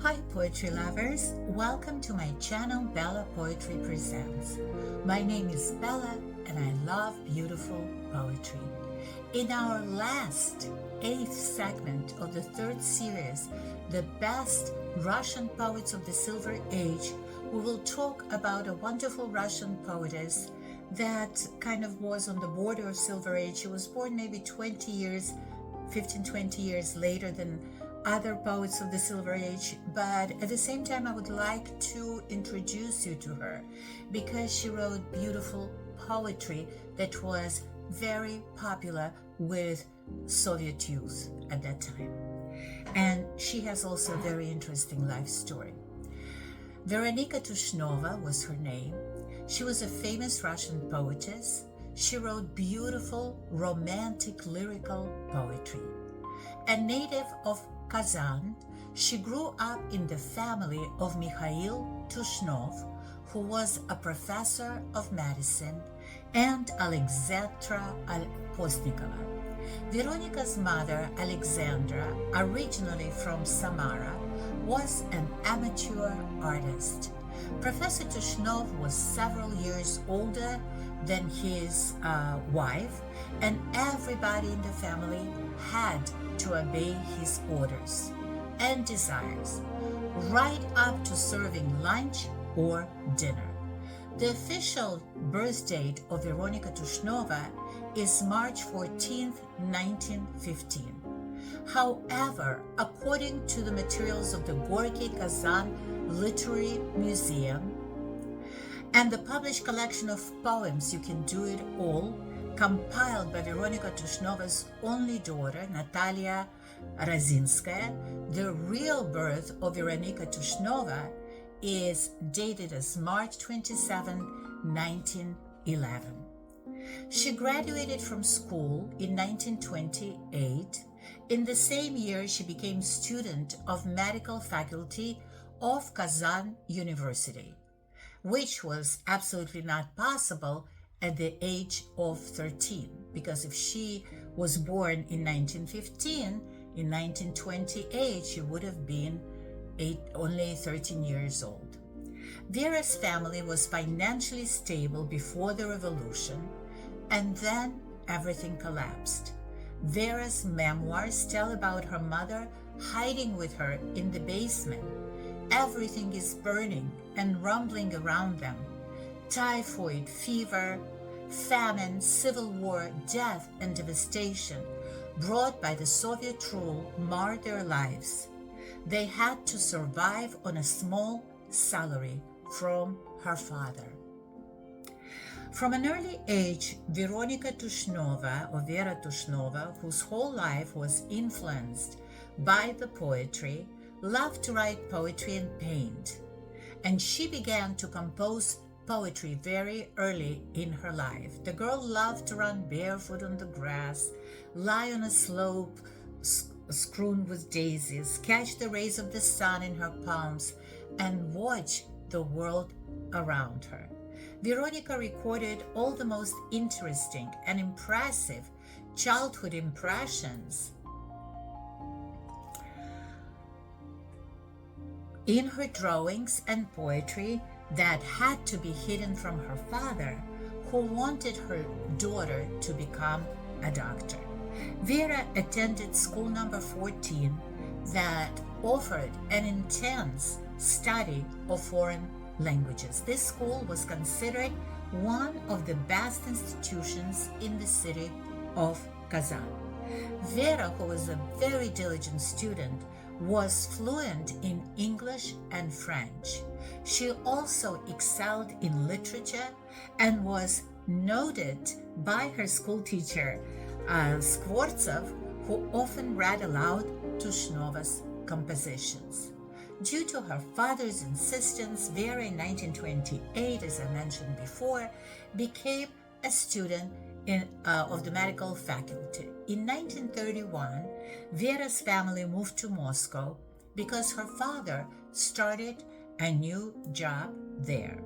Hi poetry lovers, welcome to my channel Bella Poetry Presents. My name is Bella and I love beautiful poetry. In our last 8th segment of the 3rd series, The Best Russian Poets of the Silver Age, we will talk about a wonderful Russian poetess that kind of was on the border of Silver Age. She was born maybe 20 years later than other poets of the Silver Age, but at the same time I would like to introduce you to her because she wrote beautiful poetry that was very popular with Soviet youth at that time. And she has also a very interesting life story. Veronica Tushnova was her name. She was a famous Russian poetess. She wrote beautiful, romantic, lyrical poetry. A native of Kazan, she grew up in the family of Mikhail Tushnov, who was a professor of medicine, and Alexandra Postnikova. Veronica's mother, Alexandra, originally from Samara, was an amateur artist. Professor Tushnov was several years older than his wife, and everybody in the family had to obey his orders and desires, right up to serving lunch or dinner. The official birth date of Veronica Tushnova is March 14, 1915. However, according to the materials of the Gorky Kazan Literary Museum and the published collection of poems You Can Do It All, compiled by Veronica Tushnova's only daughter, Natalia Razinskaya, the real birth of Veronica Tushnova is dated as March 27, 1911. She graduated from school in 1928. In the same year, she became student of medical faculty of Kazan University, which was absolutely not possible at the age of 13, because if she was born in 1915, in 1928 she would have been only 13 years old. Vera's family was financially stable before the revolution, and then everything collapsed. Vera's memoirs tell about her mother hiding with her in the basement. Everything is burning and rumbling around them. Typhoid, fever, famine, civil war, death, and devastation brought by the Soviet rule marred their lives. They had to survive on a small salary from her father. From an early age, Veronica Tushnova, or Vera Tushnova, whose whole life was influenced by the poetry, loved to write poetry and paint. And she began to compose poetry very early in her life. The girl loved to run barefoot on the grass, lie on a slope strewn with daisies, catch the rays of the sun in her palms, and watch the world around her. Veronica recorded all the most interesting and impressive childhood impressions in her drawings and poetry that had to be hidden from her father, who wanted her daughter to become a doctor. Vera attended school number 14 that offered an intense study of foreign languages. This school was considered one of the best institutions in the city of Kazan. Vera, who was a very diligent student, was fluent in English and French. She also excelled in literature and was noted by her school teacher, Skvortsov, who often read aloud Tushnova's compositions. Due to her father's insistence, Vera in 1928, as I mentioned before, became a student of the medical faculty. In 1931, Vera's family moved to Moscow because her father started a new job there.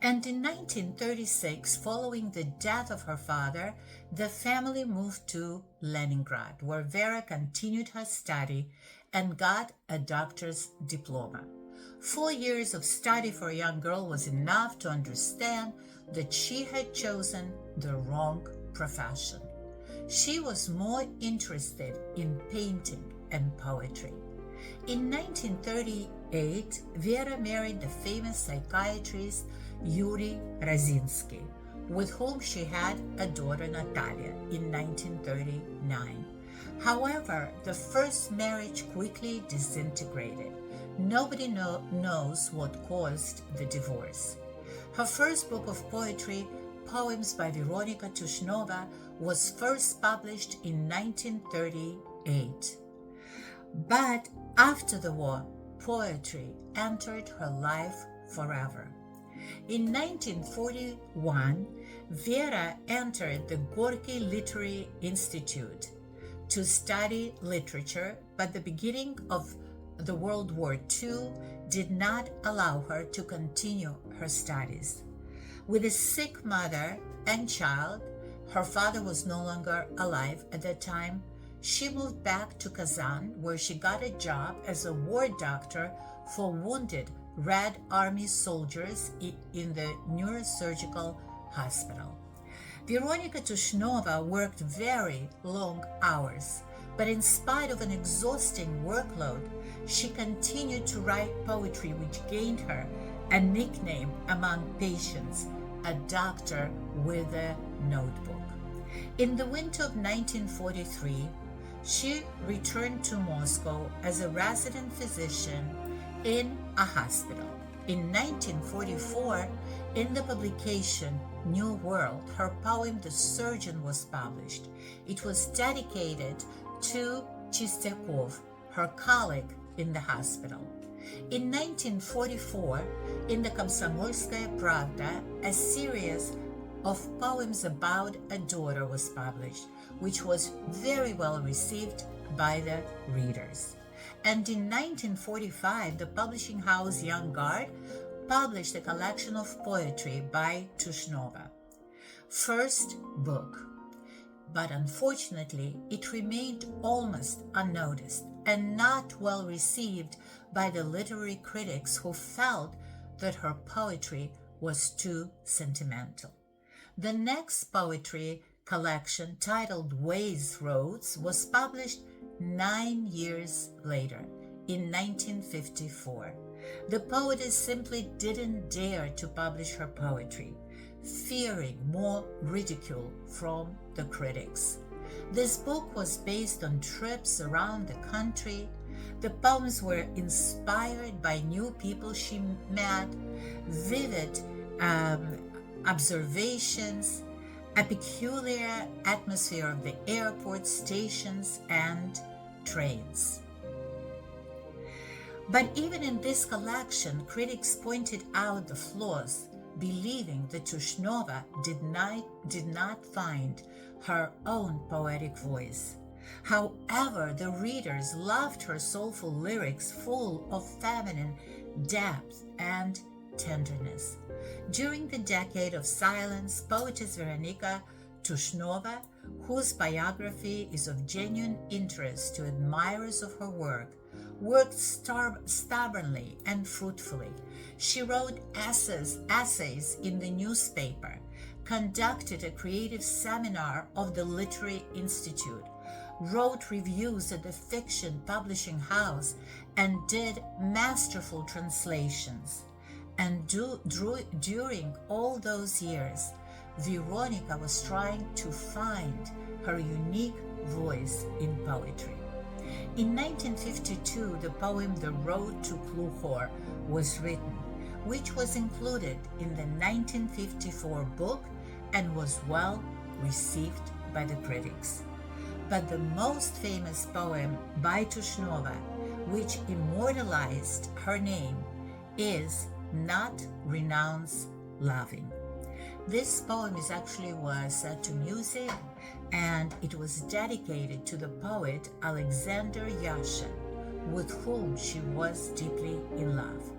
And in 1936, following the death of her father, the family moved to Leningrad, where Vera continued her study and got a doctor's diploma. 4 years of study for a young girl was enough to understand that she had chosen the wrong profession. She was more interested in painting and poetry. In 1938, Vera married the famous psychiatrist Yuri Razinsky, with whom she had a daughter, Natalia, in 1939. However, the first marriage quickly disintegrated. Nobody knows what caused the divorce. Her first book of poetry, Poems by Veronica Tushnova, was first published in 1938. But after the war, poetry entered her life forever. In 1941, Vera entered the Gorky Literary Institute to study literature, but the beginning of the World War II did not allow her to continue her studies. With a sick mother and child, her father was no longer alive at that time, she moved back to Kazan, where she got a job as a ward doctor for wounded Red Army soldiers in the neurosurgical hospital. Veronica Tushnova worked very long hours, but in spite of an exhausting workload, she continued to write poetry, which gained her a nickname among patients, a doctor with a notebook. In the winter of 1943, she returned to Moscow as a resident physician in a hospital. In 1944, in the publication New World, her poem The Surgeon was published. It was dedicated to Chistyakov, her colleague in the hospital. In 1944, in the Komsomolskaya Pravda, a series of poems about a daughter was published, which was very well received by the readers. And in 1945, the publishing house Young Guard published a collection of poetry by Tushnova. First book. But unfortunately, it remained almost unnoticed and not well received by the literary critics who felt that her poetry was too sentimental. The next poetry collection, titled Ways, Roads, was published 9 years later, in 1954. The poetess simply didn't dare to publish her poetry, fearing more ridicule from the critics. This book was based on trips around the country. The poems were inspired by new people she met, vivid observations, a peculiar atmosphere of the airport, stations, and trains. But even in this collection, critics pointed out the flaws, believing that Tushnova did not find her own poetic voice. However, the readers loved her soulful lyrics full of feminine depth and tenderness. During the decade of silence, poetess Veronica Tushnova, whose biography is of genuine interest to admirers of her work, worked stubbornly and fruitfully. She wrote essays in the newspaper, conducted a creative seminar of the Literary Institute, wrote reviews at the fiction publishing house, and did masterful translations. And during all those years, Veronica was trying to find her unique voice in poetry. In 1952, the poem The Road to Kluchor was written, which was included in the 1954 book and was well received by the critics. But the most famous poem by Tushnova, which immortalized her name, is Not Renounce Loving. This poem was set to music, and it was dedicated to the poet Alexander Yashin, with whom she was deeply in love.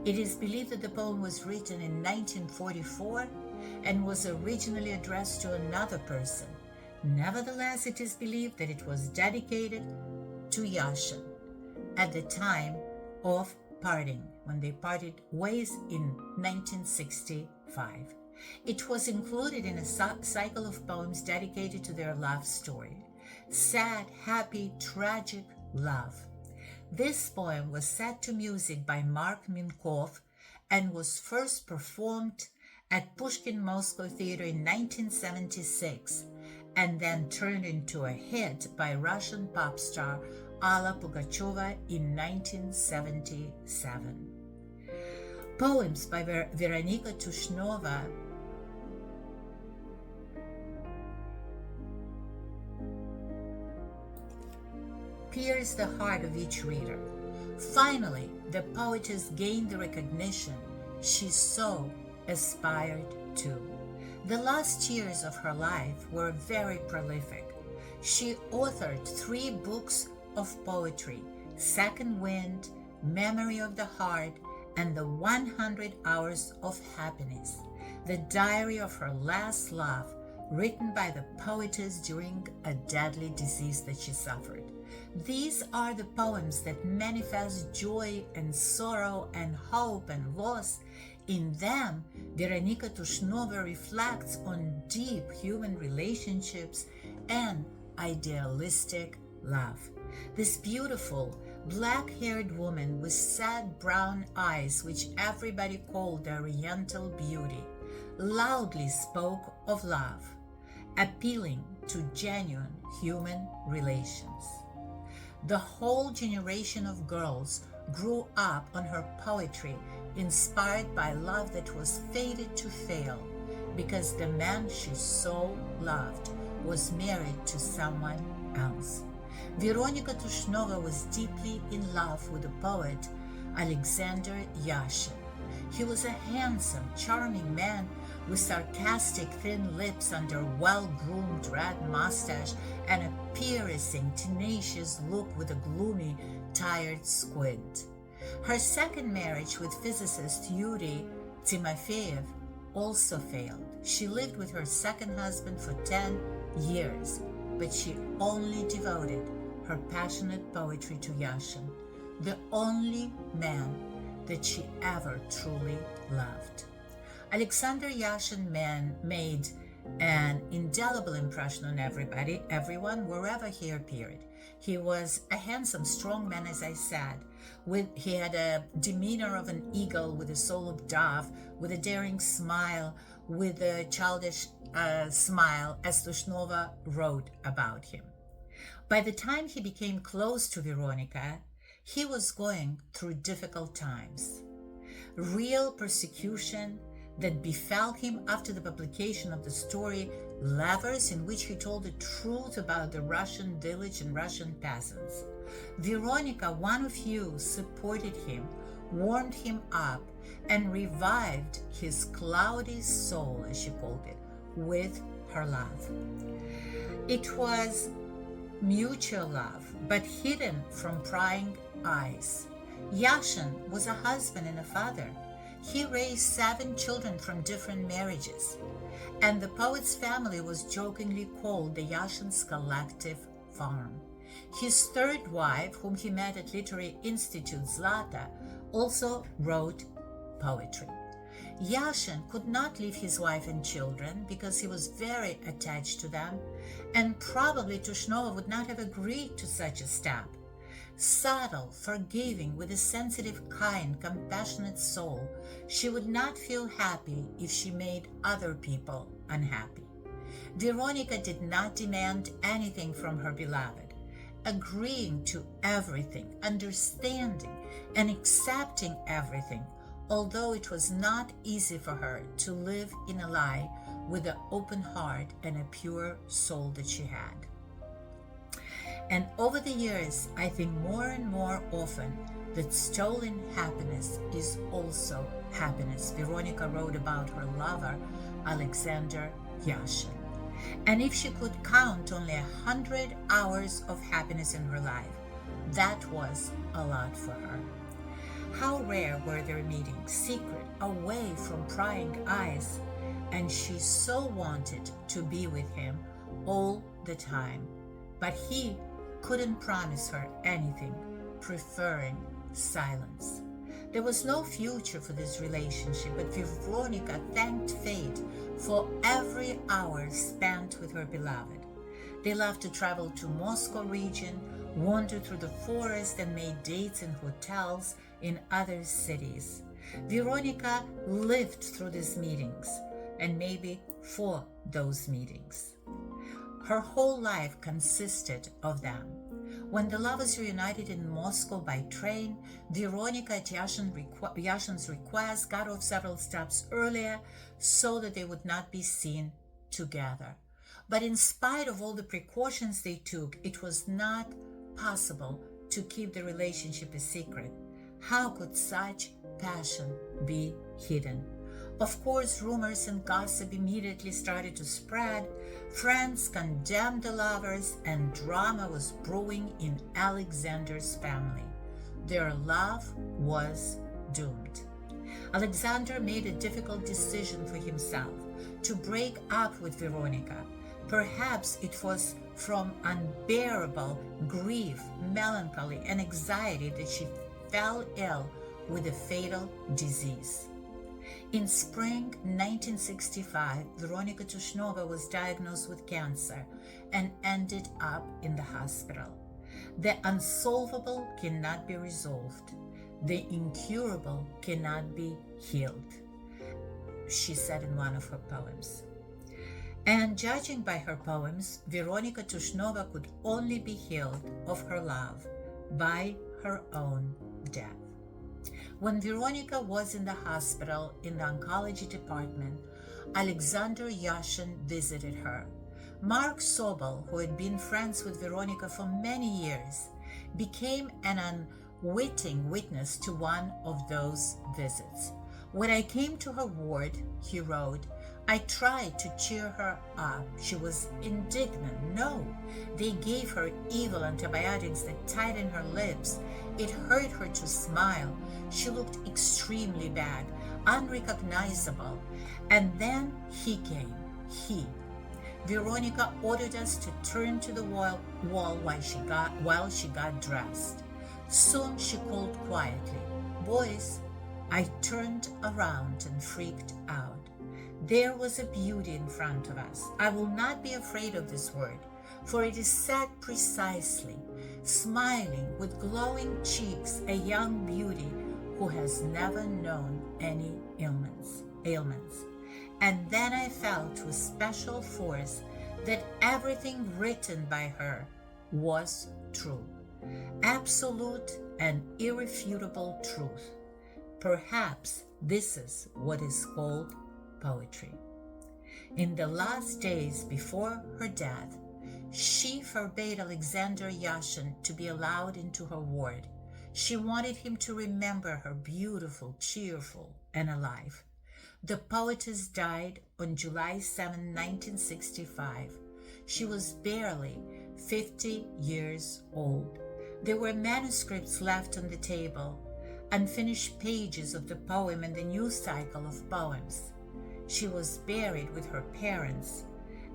It is believed that the poem was written in 1944 and was originally addressed to another person. Nevertheless, it is believed that it was dedicated to Yashin at the time of parting, when they parted ways in 1965. It was included in a cycle of poems dedicated to their love story. Sad, happy, tragic love. This poem was set to music by Mark Minkov and was first performed at Pushkin Moscow Theater in 1976 and then turned into a hit by Russian pop star Alla Pugacheva in 1977. Poems by Veronica Tushnova pierce the heart of each reader. Finally, the poetess gained the recognition she so aspired to. The last years of her life were very prolific. She authored 3 books of poetry: Second Wind, Memory of the Heart, and the 100 Hours of Happiness, the diary of her last love, written by the poetess during a deadly disease that she suffered. These are the poems that manifest joy and sorrow and hope and loss. In them, Veronica Tushnova reflects on deep human relationships and idealistic love. This beautiful, black-haired woman with sad brown eyes, which everybody called the Oriental beauty, loudly spoke of love, appealing to genuine human relations. The whole generation of girls grew up on her poetry, inspired by love that was fated to fail, because the man she so loved was married to someone else. Veronica Tushnova was deeply in love with the poet Alexander Yashin. He was a handsome, charming man with sarcastic thin lips under a well-groomed red mustache and a piercing, tenacious look with a gloomy, tired squint. Her second marriage with physicist Yuri Timofeyev also failed. She lived with her second husband for 10 years, but she only devoted her passionate poetry to Yashin, the only man that she ever truly loved. Alexander Yashin made an indelible impression on everyone, wherever he appeared. He was a handsome, strong man, as I said. He had a demeanor of an eagle with a soul of dove, with a daring smile, with a childish smile, as Tushnova wrote about him. By the time he became close to Veronica, he was going through difficult times. Real persecution that befell him after the publication of the story Lovers, in which he told the truth about the Russian village and Russian peasants. Veronica, one of you, supported him, warmed him up, and revived his cloudy soul, as she called it, with her love. It was mutual love, but hidden from prying eyes. Yashin was a husband and a father. He raised 7 children from different marriages, and the poet's family was jokingly called the Yashin's Collective Farm. His third wife, whom he met at Literary Institute Zlata, also wrote poetry. Yashin could not leave his wife and children because he was very attached to them, and probably Tushnova would not have agreed to such a step. Subtle, forgiving, with a sensitive, kind, compassionate soul, she would not feel happy if she made other people unhappy. Veronica did not demand anything from her beloved, agreeing to everything, understanding and accepting everything, although it was not easy for her to live in a lie with an open heart and a pure soul that she had. And over the years, I think more and more often that stolen happiness is also happiness. Veronica wrote about her lover, Alexander Yashin. And if she could count only 100 hours of happiness in her life, that was a lot for her. How rare were their meetings, secret, away from prying eyes, and she so wanted to be with him all the time. But he couldn't promise her anything, preferring silence. There was no future for this relationship, but Veronica thanked fate for every hour spent with her beloved. They loved to travel to Moscow region, wander through the forest, and made dates in hotels in other cities. Veronica lived through these meetings, and maybe for those meetings. Her whole life consisted of them. When the lovers reunited in Moscow by train, Veronica, at Yashin's request, got off several stops earlier so that they would not be seen together. But in spite of all the precautions they took, it was not possible to keep the relationship a secret. How could such passion be hidden? Of course, rumors and gossip immediately started to spread. Friends condemned the lovers, and drama was brewing in Alexander's family. Their love was doomed. Alexander made a difficult decision for himself to break up with Veronica. Perhaps it was from unbearable grief, melancholy, and anxiety that she fell ill with a fatal disease. In spring 1965, Veronica Tushnova was diagnosed with cancer and ended up in the hospital. The unsolvable cannot be resolved. The incurable cannot be healed, she said in one of her poems. And judging by her poems, Veronica Tushnova could only be healed of her love by her own death. When Veronica was in the hospital in the oncology department, Alexander Yashin visited her. Mark Sobel, who had been friends with Veronica for many years, became an unwitting witness to one of those visits. When I came to her ward, he wrote, I tried to cheer her up. She was indignant. No, they gave her evil antibiotics that tightened her lips. It hurt her to smile. She looked extremely bad, unrecognizable. And then he came. Veronica ordered us to turn to the wall while she got dressed. Soon she called quietly, boys. I turned around and freaked out. There was a beauty in front of us. I will not be afraid of this word, for it is said precisely, smiling with glowing cheeks, a young beauty who has never known any ailments. And then I felt with special force that everything written by her was true, absolute and irrefutable truth. Perhaps this is what is called poetry. In the last days before her death, she forbade Alexander Yashin to be allowed into her ward. She wanted him to remember her beautiful, cheerful, and alive. The poetess died on July 7, 1965. She was barely 50 years old. There were manuscripts left on the table, unfinished pages of the poem in the new cycle of poems. She was buried with her parents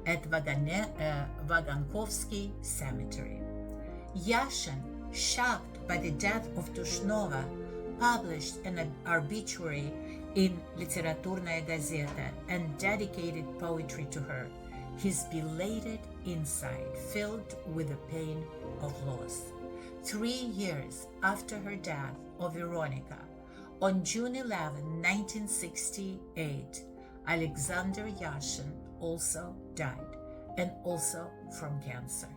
at Vagankovsky Cemetery. Yashin, shocked by the death of Tushnova, published an obituary in Literaturnaya Gazeta and dedicated poetry to her, his belated insight filled with the pain of loss. 3 years after her death of Veronica, on June 11, 1968, Alexander Yashin also died, and also from cancer.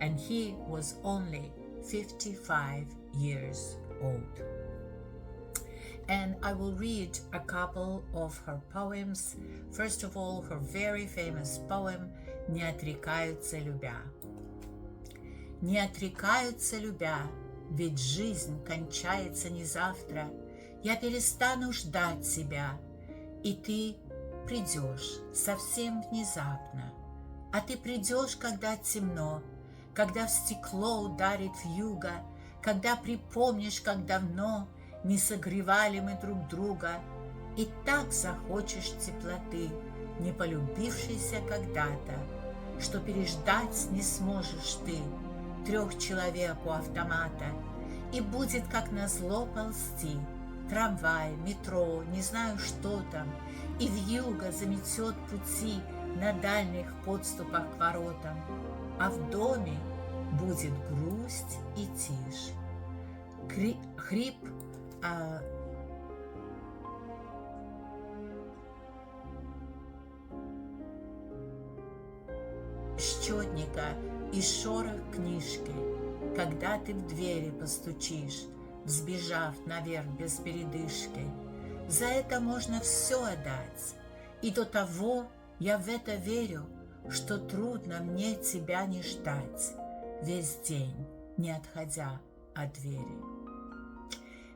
And he was only 55 years old. And I will read a couple of her poems. First of all, her very famous poem «Не отрекаются любя». «Не отрекаются любя, ведь жизнь кончается не завтра. Я перестану ждать тебя, и ты придешь совсем внезапно. А ты придешь, когда темно, когда в стекло ударит вьюга, когда припомнишь, как давно не согревали мы друг друга, и так захочешь теплоты, не полюбившейся когда-то, что переждать не сможешь ты 3 человек у автомата, и будет как назло ползти трамвай, метро, не знаю что там, и вьюга заметет пути на дальних подступах к воротам, а в доме будет грусть и тишь. Хрип счетника и шорох книжки, когда ты в двери постучишь, взбежав наверх без передышки. За это можно все отдать, и до того я в это верю, что трудно мне тебя не ждать весь день, не отходя от двери.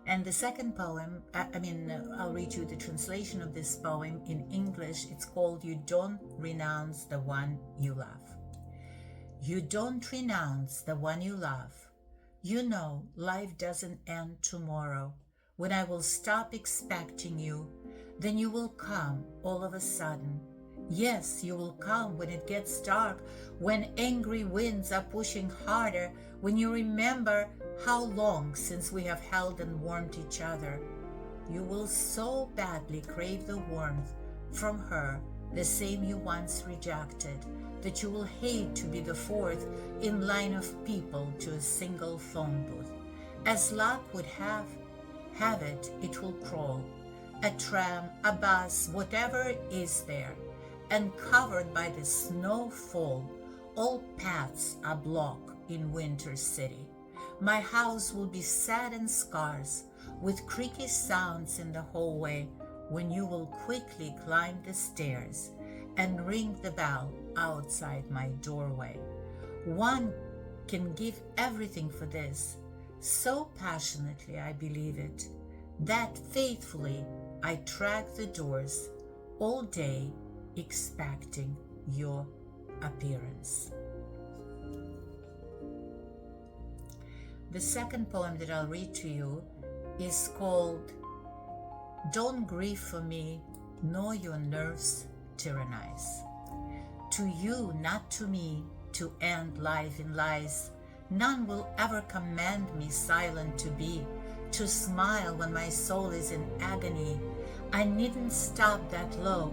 And the second poem, I'll read you the translation of this poem in English. It's called You Don't Renounce the One You Love. You don't renounce the one you love. You know life doesn't end tomorrow. When I will stop expecting you, then you will come all of a sudden. Yes, you will come when it gets dark, when angry winds are pushing harder, when you remember how long since we have held and warmed each other. You will so badly crave the warmth from her, the same you once rejected, that you will hate to be the fourth in line of people to a single phone booth. As luck would have it, it will crawl. A tram, a bus, whatever is there, and covered by the snowfall, all paths are blocked in winter city. My house will be sad and scarce, with creaky sounds in the hallway, when you will quickly climb the stairs and ring the bell outside my doorway. One can give everything for this, so passionately I believe it, that faithfully I track the doors all day, expecting your appearance. The second poem that I'll read to you is called Don't Grieve for Me, Nor Your Nerves Tyrannize. To you, not to me, to end life in lies. None will ever command me silent to be, to smile when my soul is in agony. I needn't stoop that low,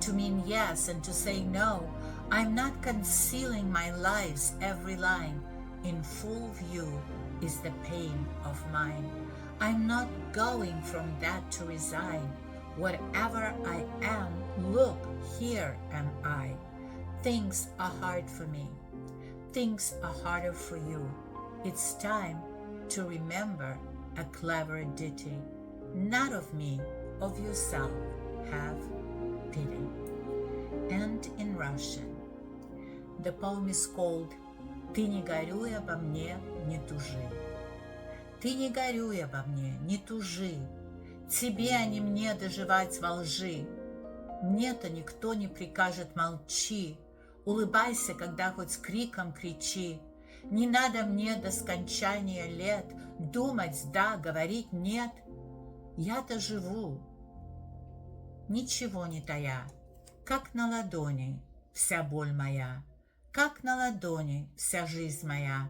to mean yes and to say no. I'm not concealing my life's every line. In full view is the pain of mine. I'm not going from that to resign. Whatever I am, look, here am I. Things are hard for me. Things are harder for you. It's time to remember a clever ditty. Not of me, of yourself, have pity. And in Russian, the poem is called «Ты не горюй обо мне, не тужи». Ты не горюй обо мне, не тужи. Тебе, а не мне доживать во лжи. Мне-то никто не прикажет молчи. Улыбайся, когда хоть криком кричи. Не надо мне до скончания лет думать да, говорить нет. Я-то живу, ничего не тая, как на ладони вся боль моя, как на ладони вся жизнь моя,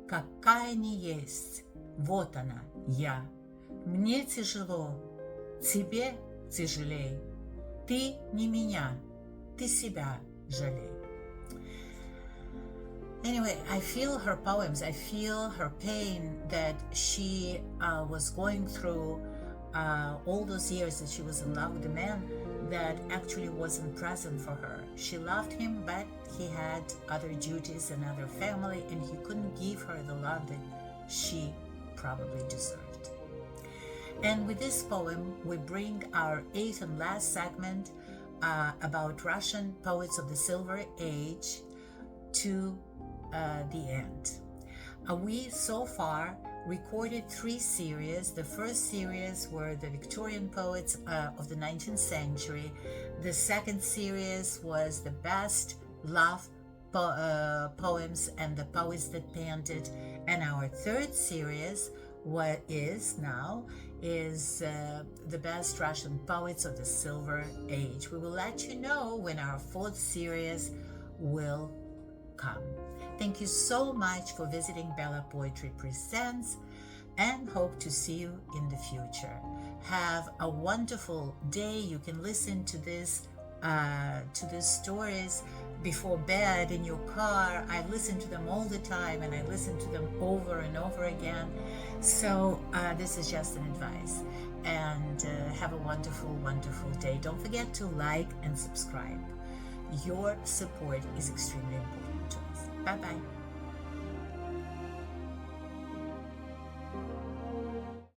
какая ни есть, вот она, я. Мне тяжело, тебе тяжелей, ты не меня, ты себя жалей. Anyway, I feel her poems, I feel her pain that she was going through all those years that she was in love with a man that actually wasn't present for her. She loved him, but he had other duties and other family, and he couldn't give her the love that she probably deserved. And with this poem, we bring our 8th and last segment about Russian poets of the Silver Age to the end. We so far recorded 3 series. The first series were the Victorian poets of the 19th century. The second series was the best love poems and the poets that painted. And our third series what is now is the best Russian poets of the Silver Age. We will let you know when our fourth series will come. Thank you so much for visiting Bella Poetry Presents, and hope to see you in the future. Have a wonderful day. You can listen to these stories before bed, in your car. I listen to them all the time, and I listen to them over and over again. So this is just an advice. And have a wonderful, wonderful day. Don't forget to like and subscribe. Your support is extremely important to us. Bye-bye.